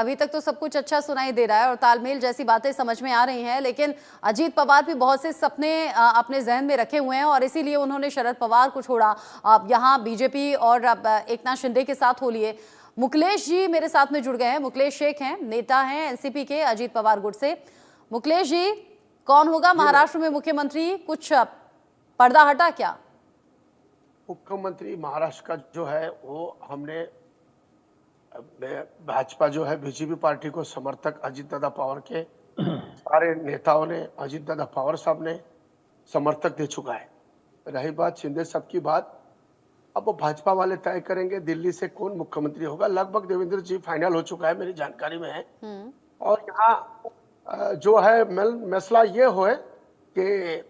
अभी तक तो सब कुछ अच्छा सुनाई दे रहा है और तालमेल जैसी बातें समझ में आ रही हैं, लेकिन अजीत पवार भी बहुत से सपने अपने जहन में रखे हुए हैं और इसीलिए उन्होंने शरद पवार को छोड़ा, यहाँ बीजेपी और एकनाथ शिंदे के साथ हो लिए। मुकलेश जी मेरे साथ में जुड़ गए हैं। मुकलेश शेख हैं, नेता हैं एनसीपी के अजीत पवार गुट से। मुकलेश जी, कौन होगा महाराष्ट्र में मुख्यमंत्री? कुछ पर्दा हटा क्या? मुख्यमंत्री महाराष्ट्र का जो है वो हमने भाजपा जो है बीजेपी पार्टी को समर्थक अजीत दादा पवार के सारे नेताओं ने, अजीत दादा पवार साहब ने समर्थक दे चुका है। रही बात शिंदे साहब की बात, अब वो भाजपा वाले तय करेंगे दिल्ली से कौन मुख्यमंत्री होगा। लगभग देवेंद्र जी फाइनल हो चुका है, मेरी जानकारी में है। और यहाँ जो है मसला ये हो है कि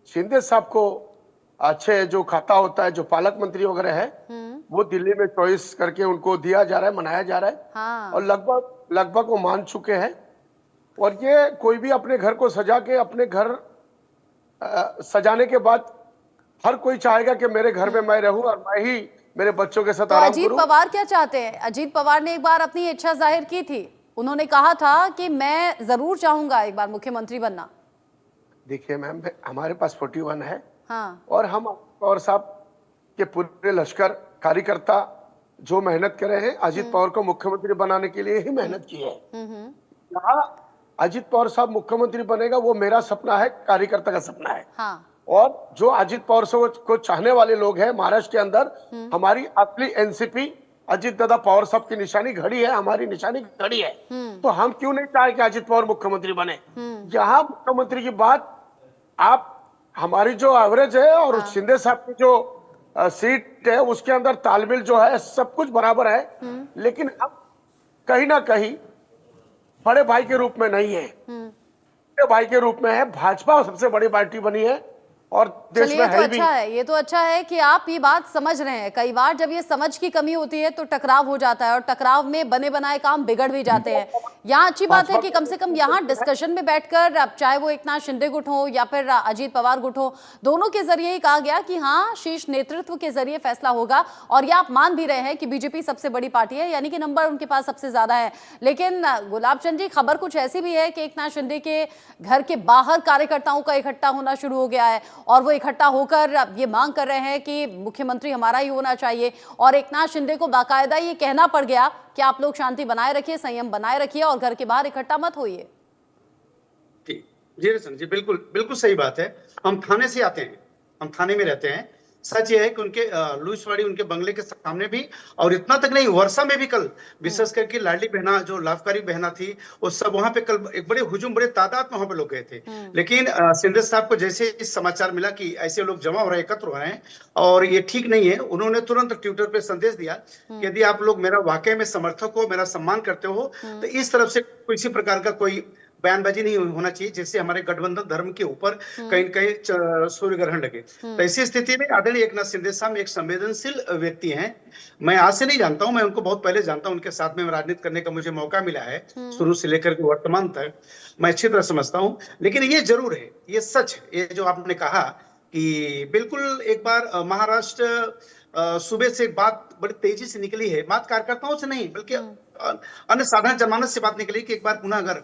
शिंदे साहब को अच्छे जो खाता होता है, जो पालक मंत्री वगैरह है, वो दिल्ली में चॉइस करके उनको दिया जा रहा है, मनाया जा रहा है। हाँ। और लगभग वो मान चुके हैं। और ये कोई भी अपने घर को सजा के, अपने घर सजाने के बाद हर कोई चाहेगा कि मेरे घर में मैं रहूं और मैं ही मेरे बच्चों के साथ आराम करूं। अजीत पवार क्या चाहते हैं? अजीत पवार ने एक बार अपनी इच्छा जाहिर की थी, उन्होंने कहा था कि मैं जरूर चाहूंगा एक बार मुख्यमंत्री बनना। देखिए मैम, हमारे पास 41 है। हाँ। और हम पवार साहब के पूरे लश्कर कार्यकर्ता जो मेहनत करे हैं, अजीत पवार को मुख्यमंत्री बनाने के लिए ही मेहनत की है। यहाँ अजीत पवार साहब मुख्यमंत्री बनेगा वो मेरा सपना है, कार्यकर्ता का सपना है। हाँ। और जो अजीत पवार को चाहने वाले लोग हैं महाराष्ट्र के अंदर, हमारी असली एनसीपी अजीत दादा पवार साहब की निशानी घड़ी है, हमारी निशानी घड़ी है। तो हम क्यों नहीं चाहे कि अजीत पवार मुख्यमंत्री बने। यहाँ मुख्यमंत्री की बात, आप हमारी जो एवरेज है और शिंदे साहब की जो सीट है उसके अंदर तालमेल जो है सब कुछ बराबर है। लेकिन हम कहीं ना कहीं बड़े भाई के रूप में नहीं है, बड़े भाई के रूप में है। भाजपा सबसे बड़ी पार्टी बनी है और देश में है भी। ये तो अच्छा है कि आप ये बात समझ रहे हैं। कई बार जब ये समझ की कमी होती है तो टकराव हो जाता है और टकराव में बने बनाए काम बिगड़ भी जाते हैं। यहाँ अच्छी बात है कि कम से कम यहाँ डिस्कशन में बैठकर, अब चाहे वो एकनाथ शिंदे गुट हो या फिर अजीत पवार गुट हो, दोनों के जरिए ही कहा गया कि हाँ, शीर्ष नेतृत्व के जरिए फैसला होगा। और ये आप मान भी रहे हैं कि बीजेपी सबसे बड़ी पार्टी है, यानी कि नंबर उनके पास सबसे ज्यादा है। लेकिन गुलाब चंद जी, खबर कुछ ऐसी भी है कि एकनाथ शिंदे के घर के बाहर कार्यकर्ताओं का इकट्ठा होना शुरू हो गया है और वो इकट्ठा होकर ये मांग कर रहे हैं कि मुख्यमंत्री हमारा ही होना चाहिए। और एकनाथ शिंदे को बाकायदा ये कहना पड़ गया कि आप लोग शांति बनाए रखिए, संयम बनाए रखिए और घर के बाहर इकट्ठा मत होइए। जी रचना जी, बिल्कुल बिल्कुल सही बात है। हम थाने से आते हैं, हम थाने में रहते हैं। सच ये है कि उनके लुईसवाड़ी, उनके बंगले के सामने भी, और इतना तक नहीं, वर्षा में भी कल विशेष करके लाडली बहना, जो लाभकारी बहना थी, वो सब वहां पे कल एक बड़े हुजूम, बड़े तादाद में वहां पे लोग गए थे। लेकिन शिंदे साहब को जैसे इस समाचार मिला कि ऐसे लोग जमा हो रहे हैं, एकत्र हो रहे हैं और ये ठीक नहीं है, उन्होंने तुरंत ट्विटर पे संदेश दिया कि यदि आप लोग मेरा वाकई में समर्थक हो, मेरा सम्मान करते हो, तो इस तरफ से किसी प्रकार का कोई बयानबाजी नहीं होना चाहिए जिससे हमारे गठबंधन धर्म के ऊपर कहीं कहीं सूर्य ग्रहण लगे। तो ऐसी स्थिति में आदरणीय एकनाथ शिंदे साहब एक संवेदनशील व्यक्ति हैं। मैं आज से नहीं जानता हूं, मैं उनको बहुत पहले जानता हूं, उनके साथ में राजनीति करने का मुझे मौका मिला है शुरू से लेकर के वर्तमान तक, मैं अच्छी तरह समझता हूं। लेकिन ये जरूर है, ये सच है, ये जो आपने कहा कि बिल्कुल एक बार महाराष्ट्र सुबह से बात बड़ी तेजी से निकली है, बात कार्यकर्ताओं से नहीं बल्कि अन्य साधारण जनमानस से बात निकली कि एक बार पुनः अगर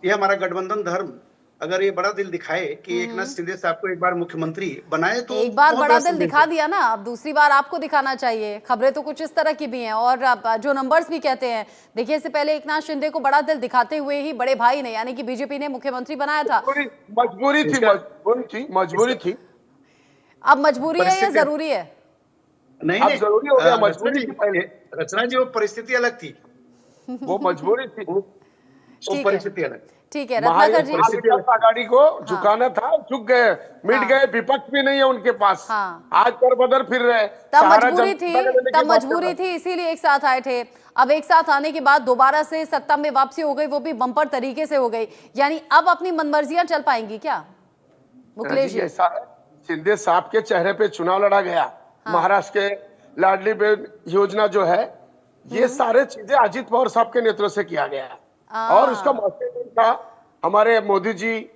ये हमारा गठबंधन धर्म अगर ये बड़ा दिल दिखाए कि एकनाथ शिंदे साहब को एक बार मुख्यमंत्री बनाए, तो एक बार बड़ा दिल दिखा दिया ना, अब दूसरी बार आपको दिखाना चाहिए। खबरें तो कुछ इस तरह की भी हैं और जो नंबर्स भी कहते हैं। देखिए, इससे पहले एकनाथ शिंदे को बड़ा दिल दिखाते हुए ही बड़े भाई ने, यानी कि बीजेपी ने मुख्यमंत्री बनाया था। मजबूरी थी। अब मजबूरी है या जरूरी है? नहीं, जरूरी हो गया। मजबूरी थी पहले रचना जी, वो परिस्थिति अलग थी, वो मजबूरी थी, वो परिस्थिति अलग। ठीक है रत्नाकर जी, गाड़ी को झुकाना था, झुक गए, मिट गए, विपक्ष भी नहीं है उनके पास। आज पर बदर फिर रहे। तब मजबूरी थी, इसीलिए एक साथ आए थे। अब एक साथ आने के बाद दोबारा से सत्ता में वापसी हो गई, वो भी बम्पर तरीके से हो गई। यानी अब अपनी मनमर्जियां चल पाएंगी क्या मुकलेश जी? शिंदे साहब के चेहरे पे चुनाव लड़ा गया। महाराष्ट्र के लाडली बहन योजना जो है, ये सारे चीजें अजीत पवार साहब के नेतृत्व से किया गया और उसका मास्टर था हमारे मोदी जी,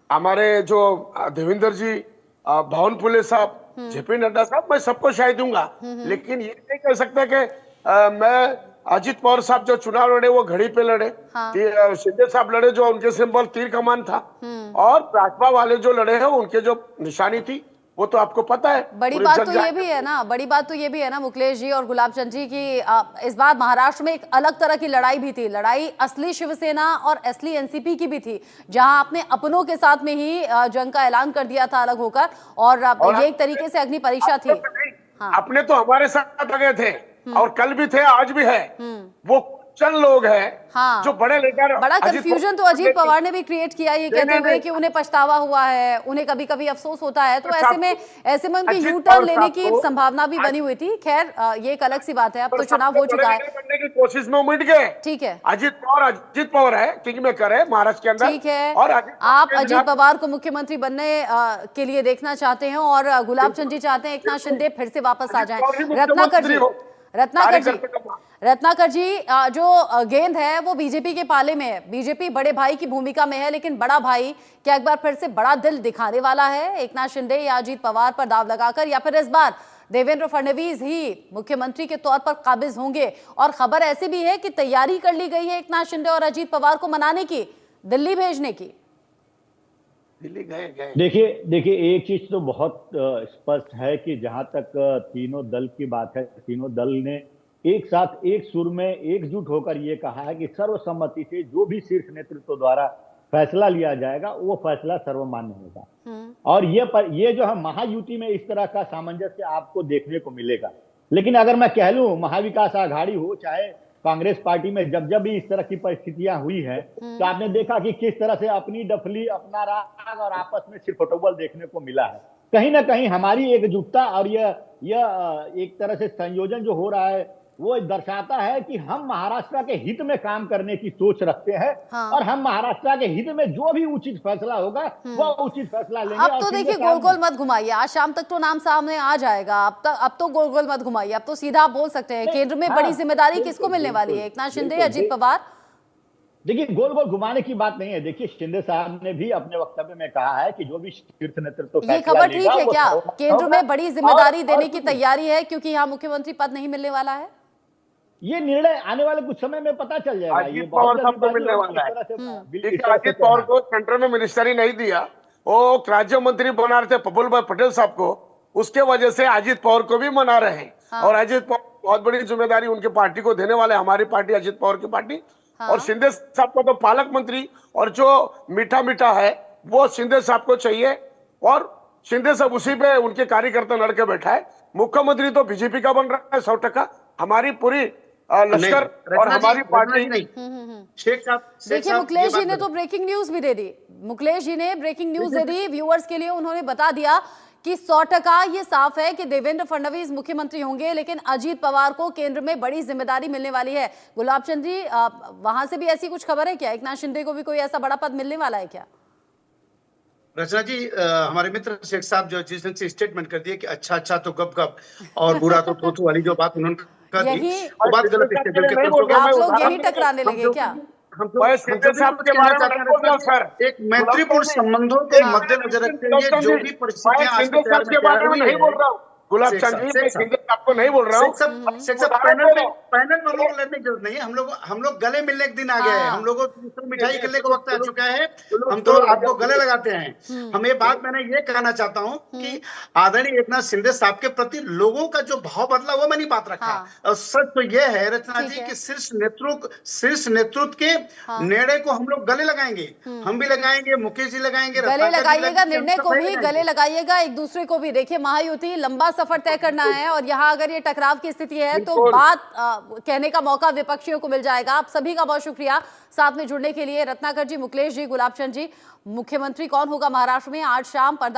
हमारे जो देवेंद्र जी, भवन फुले साहब, जेपी नड्डा साहब। मैं सबको शायद दूंगा, लेकिन ये नहीं कह सकता कि मैं अजित पवार साहब जो चुनाव लड़े वो घड़ी पे लड़े। हाँ। शिंदे साहब लड़े जो उनके सिंबल तीर कमान था। और भाजपा वाले जो लड़े हैं उनके जो निशानी थी वो तो आपको पता है। बड़ी पूरी बात जग तो जाहिर ये भी है ना, बड़ी बात तो ये भी है ना मुकेश जी और गुलाब चंद जी की इस बार महाराष्ट्र में एक अलग तरह की लड़ाई भी थी। लड़ाई असली शिवसेना और असली एनसीपी की भी थी, जहां आपने अपनों के साथ में ही जंग का ऐलान कर दिया था अलग होकर, और ये एक तरीके से अग्नि परीक्षा थी। हाँ। अपने तो हमारे साथ लगे थे और कल भी थे, आज भी है। वो चंद लोग हैं हाँ। जो बड़े लेकर बड़ा कंफ्यूजन तो अजीत पवार ने भी क्रिएट किया ये कहते हुए कि उन्हें पछतावा हुआ है, उन्हें कभी कभी अफसोस होता है, तो ऐसे में उनकी यू टर्न लेने की संभावना भी बनी हुई थी। खैर ये एक अलग सी बात है, अब तो चुनाव हो चुका है। बनने की कोशिश में उमड़ गए। ठीक है, अजीत पवार है किंग मेकर है महाराष्ट्र के अंदर। ठीक है, और आप अजीत पवार को मुख्यमंत्री बनने के लिए देखना चाहते हैं और गुलाब चंद जी चाहते हैं एकनाथ शिंदे फिर से वापस आ जाएं। रत्नाकर जी जो गेंद है वो बीजेपी के पाले में है। बीजेपी बड़े भाई की भूमिका में है, लेकिन बड़ा भाई क्या एक बार फिर से बड़ा दिल दिखाने वाला है एकनाथ शिंदे या अजीत पवार पर दाव लगाकर, या फिर इस बार देवेंद्र फडणवीस ही मुख्यमंत्री के तौर पर काबिज होंगे? और खबर ऐसी भी है कि तैयारी कर ली गई है एकनाथ शिंदे और अजीत पवार को मनाने की, दिल्ली भेजने की। दिल्ली गए। देखिए एक चीज तो बहुत स्पष्ट है कि जहां तक तीनों दल की बात है, तीनों दल ने एक साथ एक सुर में एकजुट होकर ये कहा है कि सर्वसम्मति से जो भी शीर्ष नेतृत्व द्वारा फैसला लिया जाएगा वो फैसला सर्वमान्य होगा। और ये जो है महायुति में इस तरह का सामंजस्य आपको देखने को मिलेगा। लेकिन अगर मैं कह लूं महाविकास आघाड़ी हो चाहे कांग्रेस पार्टी में, जब भी इस तरह की परिस्थितियां हुई है तो आपने देखा कि किस तरह से अपनी डफली, अपना राग और आपस में सिरफटोबल देखने को मिला है। कहीं ना कहीं हमारी एकजुटता और यह एक तरह से संयोजन जो हो रहा है वो दर्शाता है कि हम महाराष्ट्र के हित में काम करने की सोच रखते हैं। हाँ। और हम महाराष्ट्र के हित में जो भी उचित फैसला होगा वो उचित फैसला लेंगे। अब तो देखिए गोल गोल मत घुमाइए, आज शाम तक तो नाम सामने आ जाएगा। अब तो गोल गोल मत घुमाइए, अब तो सीधा आप बोल सकते हैं केंद्र में बड़ी जिम्मेदारी किसको मिलने वाली है, एकनाथ शिंदे, अजीत पवार? देखिए गोल गोल घुमाने की बात नहीं है। देखिए शिंदे साहब ने भी अपने वक्तव्य में कहा है कि जो भी शीर्ष नेतृत्व, ये खबर ठीक है क्या? केंद्र में बड़ी जिम्मेदारी देने की तैयारी है क्योंकि यहाँ मुख्यमंत्री पद नहीं मिलने वाला है। ये निर्णय आने वाले कुछ समय में पता चल जाएगा। ये पवार साहब को मिलने वाला है। अजीत पवार को सेंटर में मिनिस्टरी नहीं दिया, वो राज्य मंत्री बना रहे थे प्रफुल्ल भाई पटेल साहब को, उसके वजह से अजीत पवार को भी मना रहे हैं। हाँ। और अजीत पवार बहुत बड़ी जिम्मेदारी उनकी पार्टी को देने वाले, हमारी पार्टी अजीत पवार की पार्टी। हाँ। और शिंदे साहब को तो पालक मंत्री और जो मीठा मीठा है वो शिंदे साहब को चाहिए, और शिंदे साहब उसी पे उनके कार्यकर्ता लड़के बैठा है। मुख्यमंत्री तो बीजेपी का बन रहा है 100%। हमारी पूरी लश्कर और हमारी पार्टी नहीं। शेख साहब देखिए मुकेश जी ने तो ब्रेकिंग न्यूज भी दे दी, मुकेश जी ने ब्रेकिंग न्यूज दे दी व्यूअर्स के लिए। उन्होंने बता दिया कि 100% ये साफ है कि देवेंद्र फडणवीस मुख्यमंत्री होंगे, लेकिन अजीत पवार को केंद्र में बड़ी जिम्मेदारी मिलने वाली है। गुलाब चंद जी वहां से भी ऐसी कुछ खबर है क्या, एकनाथ शिंदे को भी कोई ऐसा बड़ा पद मिलने वाला है क्या? रचना जी हमारे मित्र शेख साहब जो जिस दिन से स्टेटमेंट कर दिए कि अच्छा तो गप गप और बुरा तो थोथू वाली जो बात उन्होंने कर दी, वो बात गलत स्टेटमेंट। आप लोग यही टकराने लगे क्या? एक मैत्रीपूर्ण संबंधों के मद्देनजर रखते हुए जो भी परिस्थितियां आज के बारे में नहीं बोल रहा हूँ गुलाब चंद जी, आपको नहीं बोल रहा हूँ। पैनल में लोग लड़ने की जरूरत नहीं है। हम लोग गले मिलने के दिन आ गए हैं। हम लोगों को मिठाई करने का वक्त आ चुका है। हम तो आपको गले लगाते हैं। हम ये बात मैंने ये कहना चाहता हूँ कि आदरणीय एकनाथ शिंदे साहब के प्रति लोगों का जो भाव बदला वो मैं नहीं बात रखा। और सच तो ये है रचना जी कि शीर्ष नेतृत्व के निर्णय को हम लोग गले लगाएंगे। हम भी लगाएंगे, मुकेश जी लगाएंगे, गले लगाइएगा, निर्णय को भी गले लगाइएगा, एक दूसरे को भी। देखिए महायुति लंबा सफर तय करना है और यहाँ अगर ये टकराव की स्थिति है तो बात कहने का मौका विपक्षियों को मिल जाएगा। आप सभी का बहुत शुक्रिया साथ में जुड़ने के लिए। रत्नाकर जी, मुकेश जी, गुलाब चंद जी, मुख्यमंत्री कौन होगा महाराष्ट्र में आज शाम पर्दा